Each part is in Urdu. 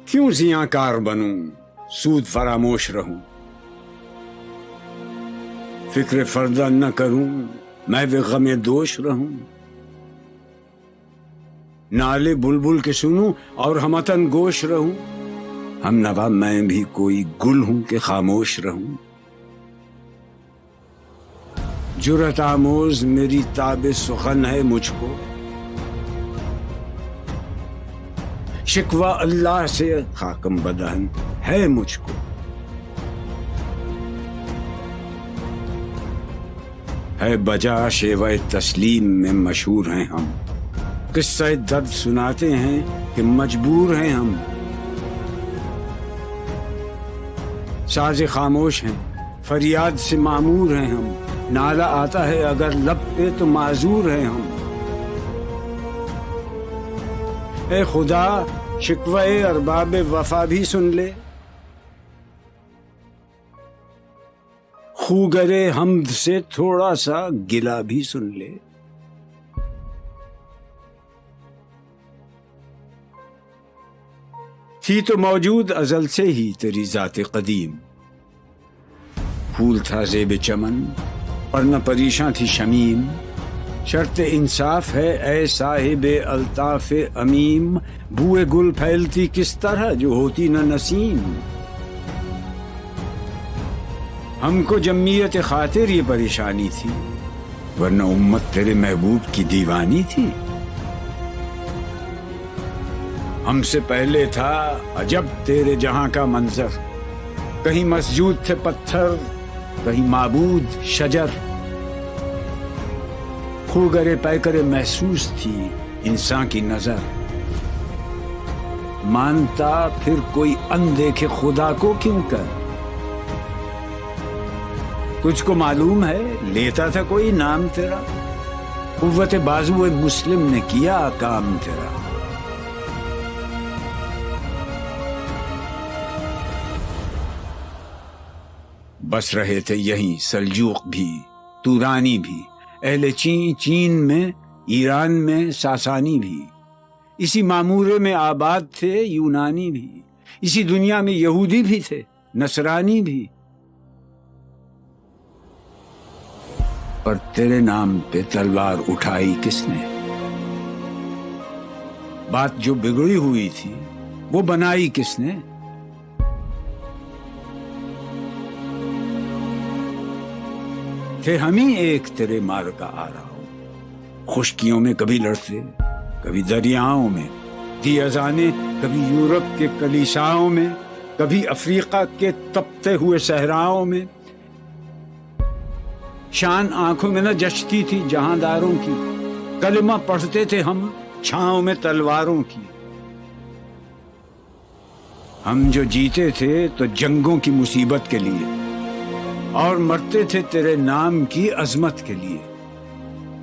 کیوں زیاں کار بنوں سود فراموش رہوں، فکر فردہ نہ کروں میں بھی غم دوش رہوں، نالے بلبل کے سنوں اور ہمتن گوش رہوں، ہم نوا میں بھی کوئی گل ہوں کہ خاموش رہوں، جرأت آموز میری تاب سخن ہے مجھ کو، شکوہ اللہ سے خاکم بدہن ہے مجھ کو، ہے بجا شیوہ تسلیم میں مشہور ہیں ہم، قصہ درد سناتے ہیں کہ مجبور ہیں ہم، ساز خاموش ہیں فریاد سے معمور ہیں ہم، نالہ آتا ہے اگر لب پہ تو معذور ہیں ہم، اے خدا شکوہ ارباب وفا بھی سن لے، خوگرے حمد سے تھوڑا سا گلہ بھی سن لے، تھی تو موجود ازل سے ہی تیری ذات قدیم، پھول تھا زیب چمن اور نہ پریشاں تھی شمیم، شرط انصاف ہے اے صاحب الطاف امیم، بوئے گل پھیلتی کس طرح جو ہوتی نہ نسیم، ہم کو جمعیت خاطر یہ پریشانی تھی ورنہ امت تیرے محبوب کی دیوانی تھی، ہم سے پہلے تھا عجب تیرے جہاں کا منظر، کہیں مسجود تھے پتھر کہیں معبود شجر، خوگرے پیکرے محسوس تھی انسان کی نظر، مانتا پھر کوئی اندیکھے خدا کو کیوں کر، تجھ کو معلوم ہے لیتا تھا کوئی نام تیرا، قوت بازو مسلم نے کیا کام تیرا، بس رہے تھے یہیں سلجوق بھی تورانی بھی، اہل چین میں ایران میں ساسانی بھی، اسی معمورے میں آباد تھے یونانی بھی، اسی دنیا میں یہودی بھی تھے نصرانی بھی، پر تیرے نام پہ تلوار اٹھائی کس نے، بات جو بگڑی ہوئی تھی وہ بنائی کس نے، تھے ہم ہی ایک تیرے مار کا آ رہا ہو، خشکیوں میں کبھی لڑتے کبھی دریاؤں میں، دی اذانیں کبھی یورپ کے کلیساؤں میں، کبھی افریقہ کے تپتے ہوئے صحراؤں میں، شان آنکھوں میں نہ جچتی تھی جہانداروں کی، کلمہ پڑھتے تھے ہم چھاؤں میں تلواروں کی، ہم جو جیتے تھے تو جنگوں کی مصیبت کے لیے اور مرتے تھے تیرے نام کی عظمت کے لیے،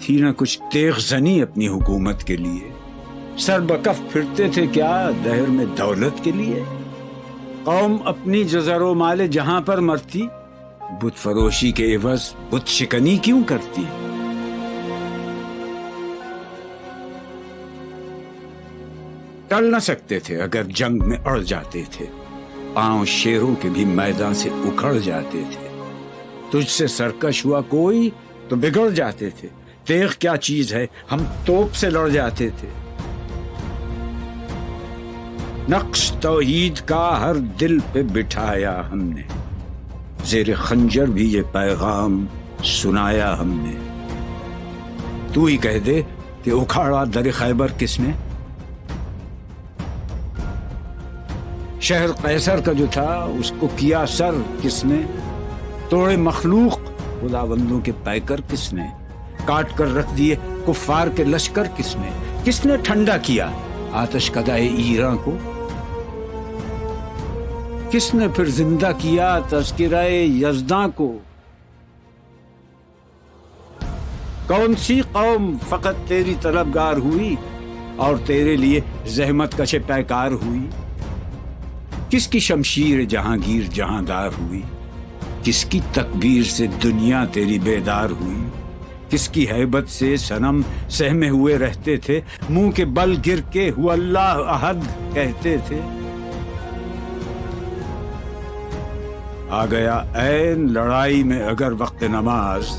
تھی نہ کچھ تیغ زنی اپنی حکومت کے لیے، سر بکف پھرتے تھے کیا دہر میں دولت کے لیے، قوم اپنی جزر و مال جہاں پر مرتی، بت فروشی کے عوض بت شکنی کیوں کرتی، ٹل نہ سکتے تھے اگر جنگ میں اڑ جاتے تھے، پاؤں شیروں کے بھی میدان سے اکھڑ جاتے تھے، تجھ سے سرکش ہوا کوئی تو بگڑ جاتے تھے، تیغ کیا چیز ہے ہم توپ سے لڑ جاتے تھے، نقش توحید کا ہر دل پہ بٹھایا ہم نے، زیر خنجر بھی یہ پیغام سنایا ہم نے، تو ہی کہہ دے کہ اکھاڑا در خیبر کس نے، شہر قیصر کا جو تھا اس کو کیا سر کس نے، توڑے مخلوق خداوندوں کے پیکر کس نے، کاٹ کر رکھ دیے کفار کے لشکر کس نے ٹھنڈا کیا آتش کدائے ایران کو، کس نے پھر زندہ کیا تذکرہ یزداں کو، کون سی قوم فقط تیری طلبگار ہوئی اور تیرے لیے زحمت کش پیکار ہوئی، کس کی شمشیر جہانگیر جہاندار ہوئی، کس کی تکبیر سے دنیا تیری بیدار ہوئی، کس کی ہیبت سے صنم سہمے ہوئے رہتے تھے، منہ کے بل گر کے ہو اللہ احد کہتے تھے، آ گیا عین لڑائی میں اگر وقت نماز،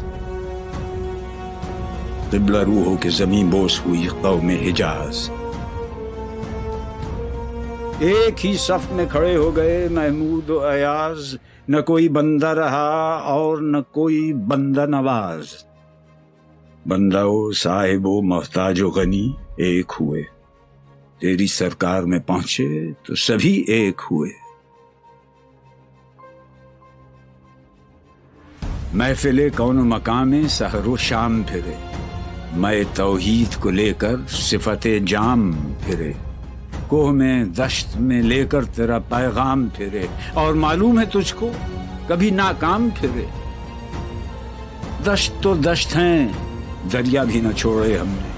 قبلہ رو ہو کے زمین بوس ہوئی قوم حجاز۔ ایک ہی صف میں کھڑے ہو گئے محمود و ایاز، نہ کوئی بندہ رہا اور نہ کوئی بندہ نواز۔ بندہ و صاحب و محتاج و غنی ایک ہوئے، تیری سرکار میں پہنچے تو سبھی ایک ہوئے۔ محفل کون و مقام میں سحر و شام پھرے، میں توحید کو لے کر صفت جام پھرے، کوہ میں دشت میں لے کر تیرا پیغام پھرے، اور معلوم ہے تجھ کو کبھی ناکام پھرے۔ دشت تو دشت ہیں، دریا بھی نہ چھوڑے ہم نے،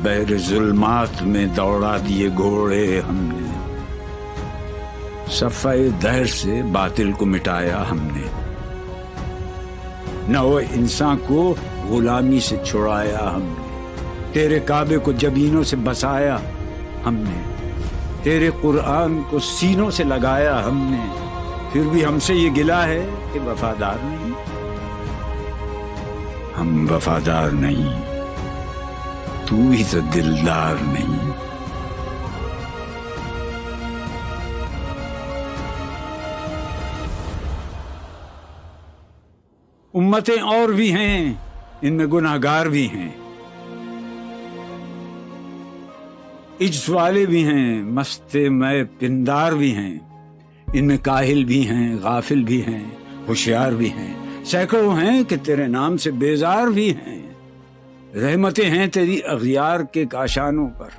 بحر ظلمات میں دوڑا دیے گھوڑے ہم نے، صفحہ دہر سے باطل کو مٹایا ہم نے، نو انسان کو غلامی سے چھڑایا ہم نے، تیرے کعبے کو جبینوں سے بسایا ہم نے، تیرے قرآن کو سینوں سے لگایا ہم نے، پھر بھی ہم سے یہ گلہ ہے کہ وفادار نہیں۔ ہم وفادار نہیں، تو ہی تو دلدار نہیں۔ امتیں اور بھی ہیں، ان میں گناہگار بھی ہیں، عجز والے بھی ہیں، مست میں پندار بھی ہیں، ان میں کاہل بھی ہیں، غافل بھی ہیں، ہوشیار بھی ہیں، سینکڑوں ہیں کہ تیرے نام سے بیزار بھی ہیں۔ رحمتیں ہیں تیری اغیار کے کاشانوں پر،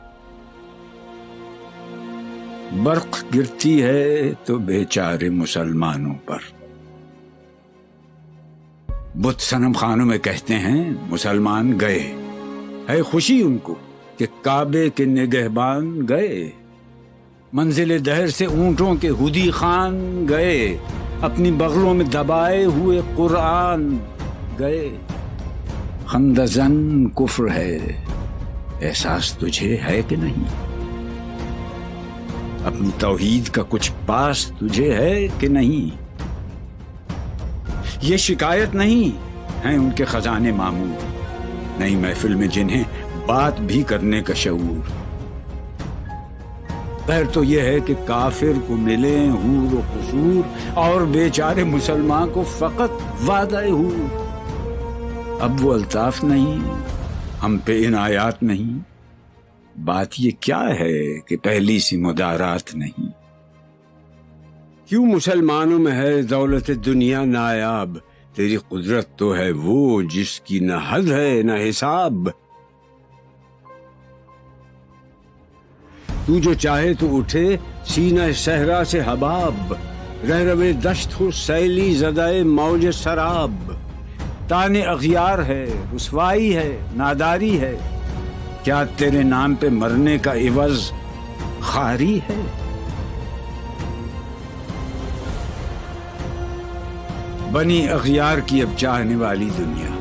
برق گرتی ہے تو بیچارے مسلمانوں پر۔ بت صنم خانوں میں کہتے ہیں مسلمان گئے، ہے خوشی ان کو کہ کعبے کے نگہبان گئے، منزل دہر سے اونٹوں کے ہدی خان گئے، اپنی بغلوں میں دبائے ہوئے قرآن گئے۔ خندزن کفر ہے، احساس تجھے ہے کہ نہیں؟ اپنی توحید کا کچھ پاس تجھے ہے کہ نہیں؟ یہ شکایت نہیں ہیں ان کے خزانے معمور، نئی محفل میں جنہیں بات بھی کرنے کا شعور۔ خیر تو یہ ہے کہ کافر کو ملے حور و قصور، اور بیچارے مسلمان کو فقط وعدہ حور۔ اب وہ الطاف نہیں، ہم پہ عنایات نہیں، بات یہ کیا ہے کہ پہلی سی مدارات نہیں۔ کیوں مسلمانوں میں ہے دولت دنیا نایاب، تیری قدرت تو ہے وہ جس کی نہ حد ہے نہ حساب۔ تو جو چاہے تو اٹھے سینہ صحرا سے حباب، رہ روے دشت ہو سیلی زدائے موج سراب۔ تانے اغیار ہے، رسوائی ہے، ناداری ہے، کیا تیرے نام پہ مرنے کا عوض خاری ہے؟ بنی اغیار کی اب چاہنے والی دنیا،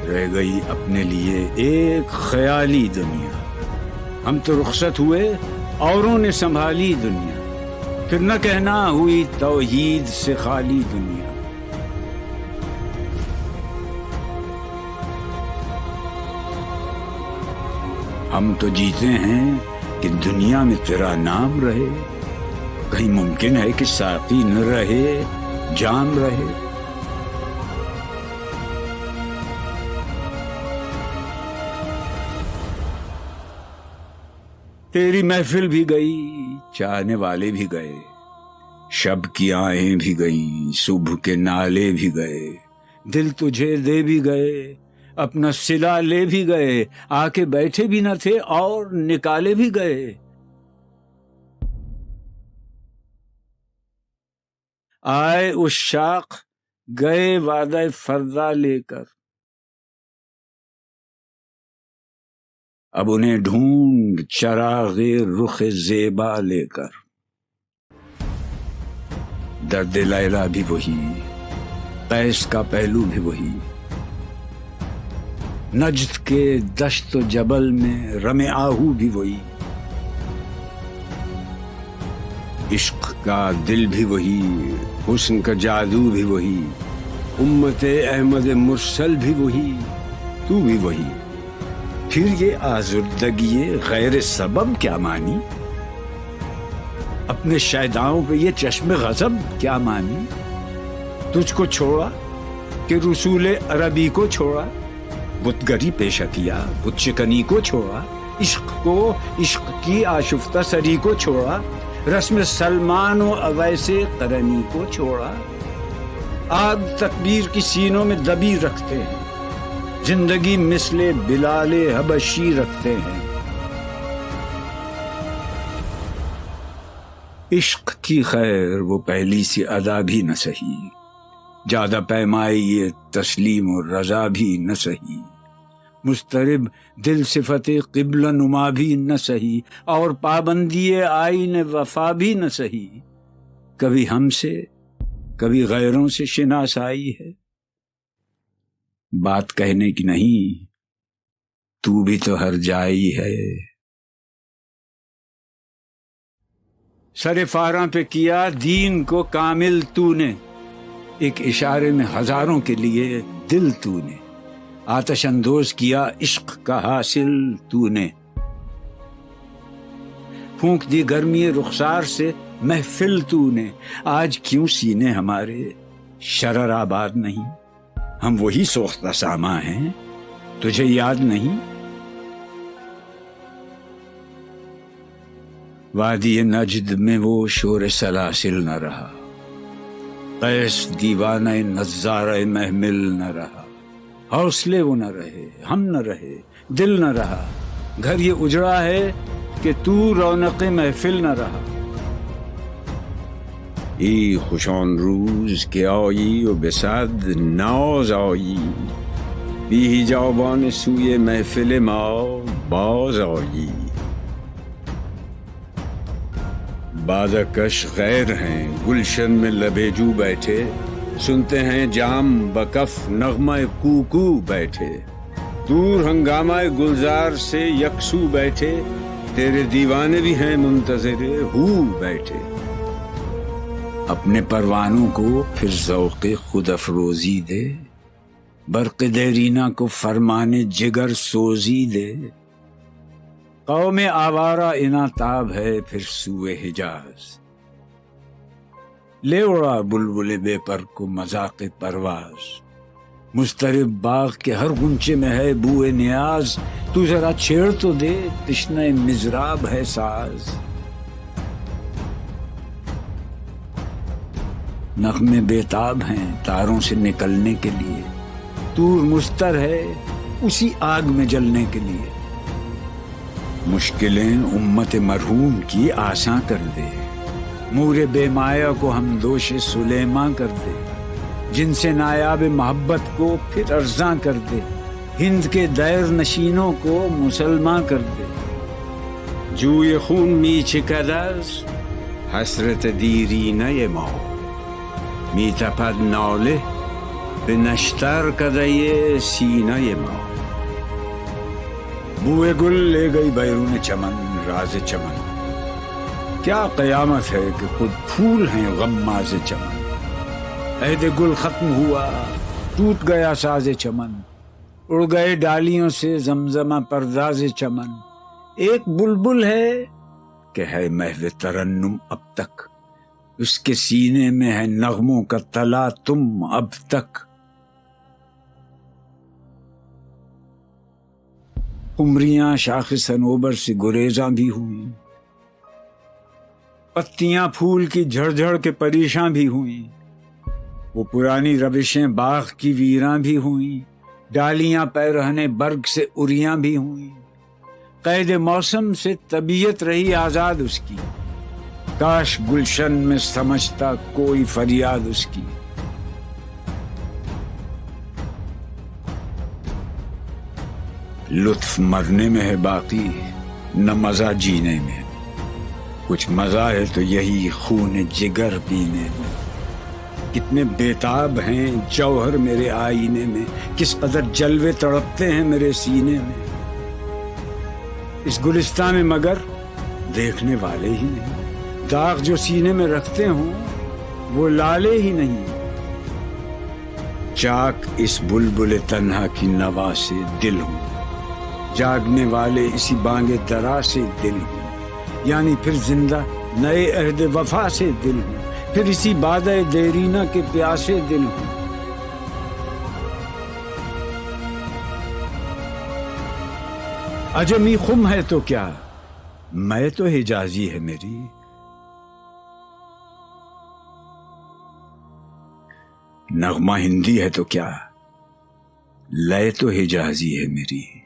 رہ گئی اپنے لیے ایک خیالی دنیا۔ ہم تو رخصت ہوئے، اوروں نے سنبھالی دنیا، پھر نہ کہنا ہوئی توحید سے خالی دنیا۔ ہم تو جیتے ہیں کہ دنیا میں تیرا نام رہے، کہیں ممکن ہے کہ ساقی نہ رہے جام رہے۔ تیری محفل بھی گئی، چاہنے والے بھی گئے، شب کی آہیں بھی گئیں، صبح کے نالے بھی گئے، دل تجھے دے بھی گئے، اپنا صلہ لے بھی گئے، آ کے بیٹھے بھی نہ تھے اور نکالے بھی گئے۔ آئے عشاق گئے وعدہ فردا لے کر، اب انہیں ڈھونڈ چراغ رخ زیبا لے کر۔ درد لیلا بھی وہی، قیس کا پہلو بھی وہی، نجد کے دشت و جبل میں رم آہو بھی وہی، عشق کا دل بھی وہی، حسن کا جادو بھی وہی، امت احمد مرسل بھی وہی، تو بھی وہی، پھر یہ آزردگی غیر سبب کیا مانی؟ اپنے شیداؤں پہ یہ چشم غضب کیا مانی؟ تجھ کو چھوڑا کہ رسول عربی کو چھوڑا، بت گری پیشہ کیا، بت شکنی کو چھوڑا، عشق کو، عشق کی آشفتہ سری کو چھوڑا، رسم سلمان و اویس قرنی کو چھوڑا، آگ تکبیر کی سینوں میں دبی رکھتے ہیں، زندگی مثل بلال حبشی رکھتے ہیں۔ عشق کی خیر وہ پہلی سی ادا بھی نہ سہی، زیادہ پیمائی یہ تسلیم و رضا بھی نہ سہی، مضطرب دل صفت قبلہ نما بھی نہ سہی، اور پابندی آئین وفا بھی نہ سہی، کبھی ہم سے کبھی غیروں سے شناسائی ہے، بات کہنے کی نہیں، تو بھی تو ہر جائی ہے۔ سر فاراں پہ کیا دین کو کامل تو نے، ایک اشارے میں ہزاروں کے لیے دل تو نے، آتش اندوز کیا عشق کا حاصل تو نے، پھونک دی گرمی رخسار سے محفل تو نے، آج کیوں سینے ہمارے شرر آباد نہیں؟ ہم وہی سوختہ ساما ہیں، تجھے یاد نہیں؟ وادی نجد میں وہ شور سلاسل نہ رہا، قیس دیوانہ نظارہ محمل نہ رہا، حوصلے وہ نہ رہے، ہم نہ رہے، دل نہ رہا، گھر یہ اجڑا ہے کہ تو رونق محفل نہ رہا۔ ای خوشان روز که آیی و به صد ناز آیی، بی حجابان سوی محفل ما باز آیی، بادکش غیر ہیں گلشن میں لبے جو بیٹھے، سنتے ہیں جام بکف نغمہ کوکو بیٹھے، دور ہنگامہ گلزار سے یکسو بیٹھے، تیرے دیوانے بھی ہیں منتظر ہو بیٹھے، اپنے پروانوں کو پھر ذوق خود افروزی دے، برق دیرینہ کو فرمان جگر سوزی دے، قوم آوارہ اناتاب ہے پھر سوئے حجاز، لے اڑا بلبل بے پر کو مذاق پرواز، مضطرب باغ کے ہر گنچے میں ہے بوئے نیاز، تو ذرا چھیڑ تو دے تشنہ مضراب ہے ساز، نغمے بیتاب ہیں تاروں سے نکلنے کے لیے، طور مستر ہے اسی آگ میں جلنے کے لیے، مشکلیں امت مرحوم کی آساں کر دے، مور بے مایا کو ہم دوش سلیماں کر دے، جن سے نایاب محبت کو پھر ارزاں کر دے، ہند کے دیر نشینوں کو مسلمان کر دے، جوی خون می چکدز حسرت دیرینه ما، می تپد ناله به نشتر کدهی سینه ما، بوئے گل لے گئی بیرون چمن راز چمن، کیا قیامت ہے کہ خود پھول ہیں غماز چمن، عہد گل ختم ہوا ٹوٹ گیا ساز چمن، اڑ گئے ڈالیوں سے زمزمہ پرداز چمن، ایک بلبل ہے کہ ہے محو ترنم اب تک، اس کے سینے میں ہے نغموں کا تلا تم اب تک، قمریاں شاخ صنوبر سے گریزاں بھی ہوئیں، پتیاں پھول کی جھڑ جھڑ کے پریشاں بھی ہوئیں، وہ پرانی روشیں باغ کی ویراں بھی ہوئیں، ڈالیاں پیرہنے برگ سے اریاں بھی ہوئیں، قید موسم سے طبیعت رہی آزاد اس کی، کاش گلشن میں سمجھتا کوئی فریاد اس کی، لطف مرنے میں ہے باقی نہ مزہ جینے میں، کچھ مزہ ہے تو یہی خون جگر پینے میں، کتنے بیتاب ہیں جوہر میرے آئینے میں، کس قدر جلوے تڑپتے ہیں میرے سینے میں، اس گلستان میں مگر دیکھنے والے ہی نہیں، داغ جو سینے میں رکھتے ہوں وہ لالے ہی نہیں، چاک اس بلبل تنہا کی نوا سے دل ہوں، جاگنے والے اسی بانگ درا سے دل ہوں، یعنی پھر زندہ نئے عہد وفا سے دل ہوں، پھر اسی بادۂ دیرینہ کے پیاسے دل ہوں۔ عجمی خم ہے تو کیا، میں تو حجازی ہے میری، نغمہ ہندی ہے تو کیا، لے تو حجازی ہے میری۔